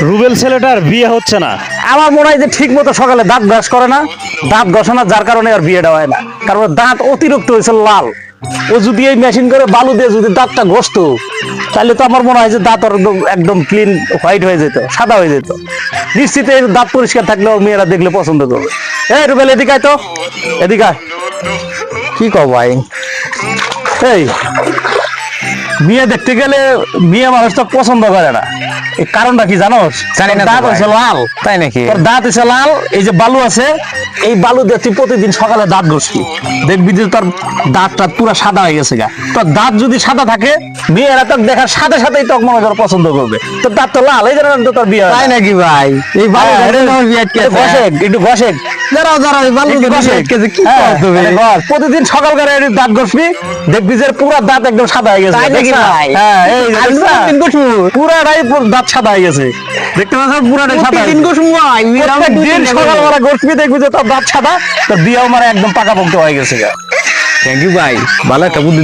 রুবেল ছেলেটার বিয়ে হচ্ছে না। আমার মনে হয় যে ঠিক মতো সকালে দাঁত ব্রাশ করে না, দাঁত ঘষে না, যার কারণে আর বিয়েটা হয় না। কারণ ওর দাঁত অতিরিক্ত হয়েছে লাল। ও যদি এই মেশিন করে বালু দিয়ে যদি দাঁতটা ঘষতো, তাহলে তো আমার মনে হয় যে দাঁত ওর একদম একদম ক্লিন হোয়াইট হয়ে যেত, সাদা হয়ে যেত। নিশ্চিত এই দাঁত পরিষ্কার থাকলে ওর মেয়েরা দেখলে পছন্দ করবে। এই রুবেল, এদিকে আয় তো, এদিকে আয়। কি কও ভাই? এই বিয়ে দেখতে গেলে বিয়ে মানুষ তো পছন্দ করে না, এই কারণটা কি জানোস? জানি না তো দাঁত ভাই। হচ্ছে লাল। তাই নাকি? তোর দাঁত এসে লাল, এই যে বালু আছে, এই বালু দিয়ে তুই প্রতিদিন সকালে দাঁত ঘষবি, দেখবি যে তোর দাঁতটা পুরো সাদা হয়ে গেছে গা। তোর দাঁত যদি সাদা থাকে, মেয়েরা তোর দেখার সাথে সাথেই তোর মনে কর পছন্দ করবে। তোর দাঁত তো লাল, এই জন্য তো তোর বিয়ে হয় তাই না। নাকি ভাই? এই ভালো হ্যাঁ, আমার বিয়ে আটকে একটু ঘষে, একটু ঘষে, দাঁড়াও দাঁড়াও, এই ভালো একটু ঘষে। আটকেছে, কি হ্যাঁ, করো তুমি? আরে ঘষ। প্রতিদিন সকালবেলা একটু দাঁত ঘষবি, দেখবি যে পুরো দাঁত একদম সাদা হয়ে গেছে। তাই নাকি দেখছা? ভাই? হ্যাঁ, এই যে আমি দেখছা? প্রতিদিন ঘষবো? পুরাটাই দাঁত সাদা হয়ে গেছে, দেখতে পাচ্ছ? পুরাটাই সাদা হয়ে প্রতিদিন গেছে। ঘষবো ভাই, প্রত্যেকদিন সকালবেলা ঘষবি, দেখবি যে তোর দাঁত সাদা, তোর বিয়েও মানে একদম পাকাপোক্ত হয়ে গেছে গা। থ্যাংক ইউ ভাই, ভালো একটা বুদ্ধি